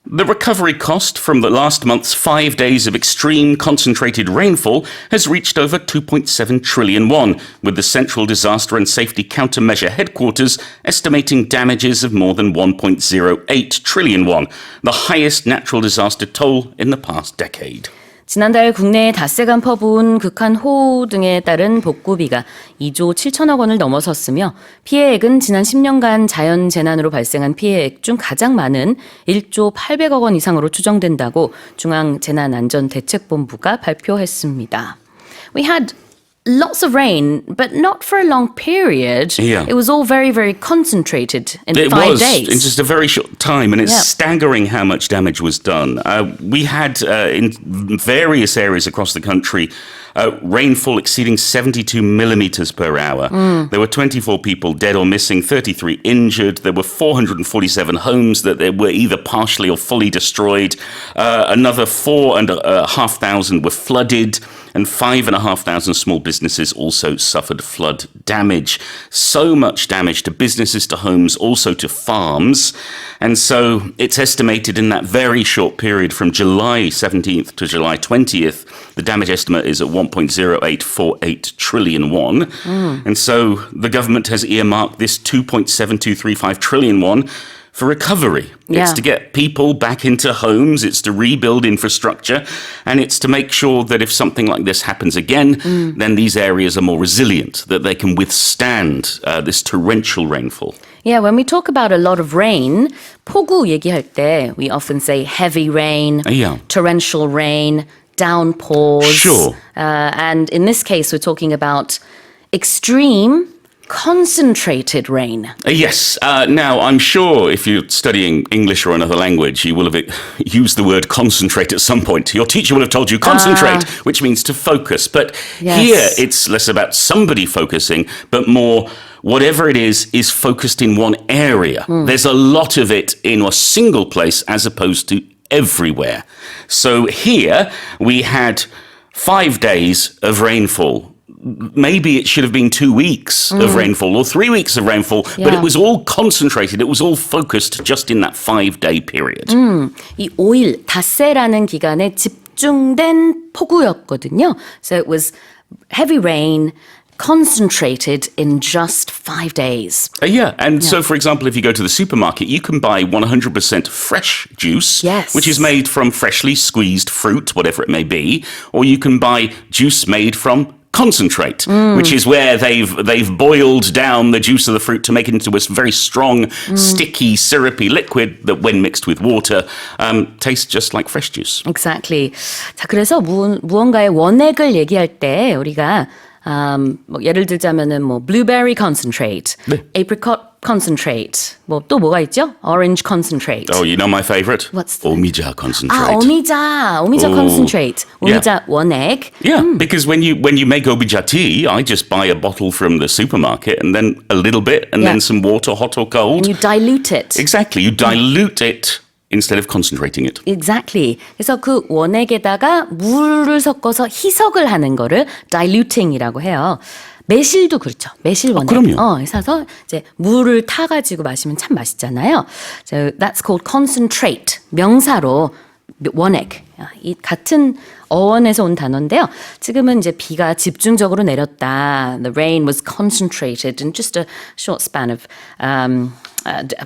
The recovery cost from the last month's 5 days of extreme concentrated rainfall has reached over 2.7 trillion won, with the Central Disaster and Safety Countermeasure headquarters estimating damages of more than 1.08 trillion won, the highest natural disaster toll in the past decade. 지난달 국내에 닷새간 퍼부은 극한호우 등에 따른 복구비가 2조 7천억 원을 넘어섰으며 피해액은 지난 10년간 자연재난으로 발생한 피해액 중 가장 많은 1조 800억 원 이상으로 추정된다고 중앙재난안전대책본부가 발표했습니다. We had lots of rain, but not for a long period. Yeah. It was all very, very concentrated in 5 days. In just a very short time, and it's staggering how much damage was done. We had, in various areas across the country, rainfall exceeding 72 millimeters per hour. There were 24 people dead or missing, 33 injured. There were 447 homes that were either partially or fully destroyed. Another 4,500 were flooded, and 5,500 small businesses also suffered flood damage. So much damage to businesses, to homes, also to farms. And so it's estimated in that very short period from July 17th to July 20th, the damage estimate is at 1.0848 trillion won. And so the government has earmarked this 2.7235 trillion won for recovery. It's to get people back into homes, it's to rebuild infrastructure, and it's to make sure that if something like this happens again, then these areas are more resilient, that they can withstand this torrential rainfall. Yeah, when we talk about a lot of rain, 폭우 얘기할 때 we often say heavy rain, torrential rain, downpours. Sure. And in this case, we're talking about extreme concentrated rain. Yes. Now, I'm sure if you're studying English or another language, you will have used the word concentrate at some point. Your teacher will have told you concentrate, which means to focus. But here, it's less about somebody focusing, but more whatever it is focused in one area. There's a lot of it in a single place as opposed to everywhere. So here, we had 5 days of rainfall. Maybe it should have been 2 weeks of rainfall or 3 weeks of rainfall, but it was all concentrated. It was all focused just in that 5-day period. 이 5일 닷새라는 기간에 집중된 폭우였거든요. So it was heavy rain concentrated in just 5 days. So for example, if you go to the supermarket, you can buy 100% fresh juice, which is made from freshly squeezed fruit, whatever it may be, or you can buy juice made from concentrate, which is where they've boiled down the juice of the fruit to make it into a very strong, sticky, syrupy liquid that when mixed with water, tastes just like fresh juice. Exactly. 자, 그래서 무언가의 원액을 얘기할 때 우리가 뭐 예를 들자면은 뭐 blueberry concentrate, apricot concentrate, 뭐 또 뭐가 있죠? Orange concentrate. Oh, you know my favorite? What's 오미자 concentrate. 오미자 concentrate. 오미자 원액. Yeah, because when you make 오미자 tea, I just buy a bottle from the supermarket and then a little bit and then some water, hot or cold. And you dilute it. Exactly, you dilute it instead of concentrating it. Exactly. 그래서 그 원액에다가 물을 섞어서 희석을 하는 거를 diluting이라고 해요. 매실도 그렇죠. 매실 원액. 그럼요. 사서 이제 물을 타가지고 마시면 참 맛있잖아요. So that's called concentrate. 명사로 원액. 이 같은 어원에서 온 단어인데요. 지금은 이제 비가 집중적으로 내렸다. The rain was concentrated in just a short span of a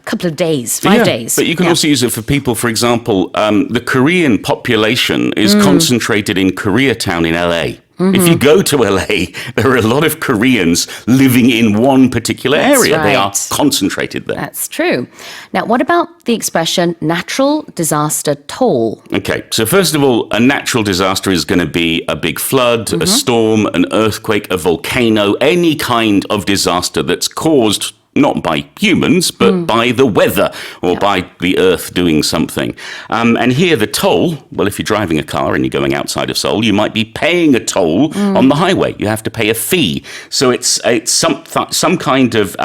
couple of days, 5 days. But you can also use it for people, for example, the Korean population is concentrated in Koreatown in LA. If you go to LA, there are a lot of Koreans living in one particular area. They are concentrated there. That's true. Now, what about the expression natural disaster toll? Okay, so first of all, a natural disaster is going to be a big flood, a storm, an earthquake, a volcano, any kind of disaster that's caused not by humans, but by the weather or by the earth doing something. And here the toll, well, if you're driving a car and you're going outside of Seoul, you might be paying a toll on the highway. You have to pay a fee. So it's some kind of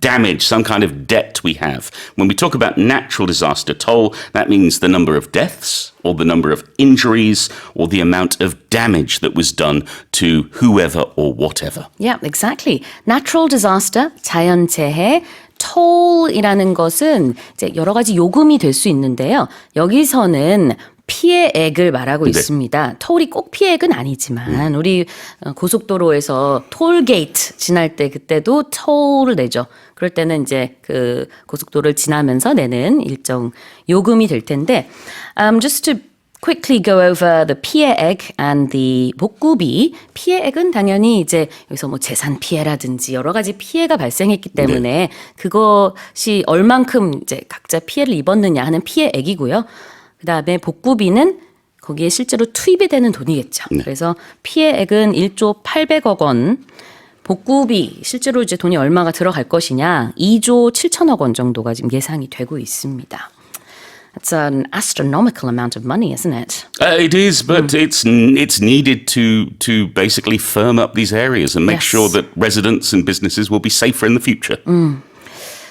damage, some kind of debt we have. When we talk about natural disaster toll, that means the number of deaths or the number of injuries or the amount of damage that was done to whoever or whatever. Yeah, exactly. Natural disaster, 자연재해, toll이라는 것은 이제 여러 가지 요금이 될 수 있는데요. 여기서는 피해액을 말하고 있습니다. 톨이 꼭 피해액은 아니지만 우리 고속도로에서 톨게이트 지날 때 그때도 톨을 내죠. 그럴 때는 이제 그 고속도로를 지나면서 내는 일정 요금이 될 텐데 just to quickly go over the 피해액 and the 복구비. 피해액은 당연히 이제 여기서 뭐 재산 피해라든지 여러 가지 피해가 발생했기 때문에 그것이 얼만큼 이제 각자 피해를 입었느냐 하는 피해액이고요. 그다음에 복구비는 거기에 실제로 투입이 되는 돈이겠죠. 그래서 피해액은 1조 800억 원, 복구비 실제로 이제 돈이 얼마가 들어갈 것이냐 2조 7천억 원 정도가 지금 예상이 되고 있습니다. That's an astronomical amount of money, isn't it? It is, but it's needed to basically firm up these areas and make sure that residents and businesses will be safer in the future.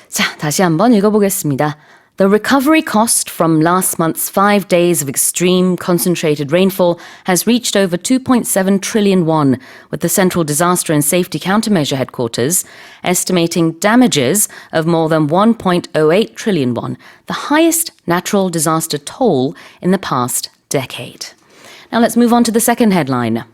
자, 다시 한번 읽어보겠습니다. The recovery cost from last month's 5 days of extreme concentrated rainfall has reached over 2.7 trillion won, with the Central Disaster and Safety Countermeasure headquarters estimating damages of more than 1.08 trillion won, the highest natural disaster toll in the past decade. Now let's move on to the second headline.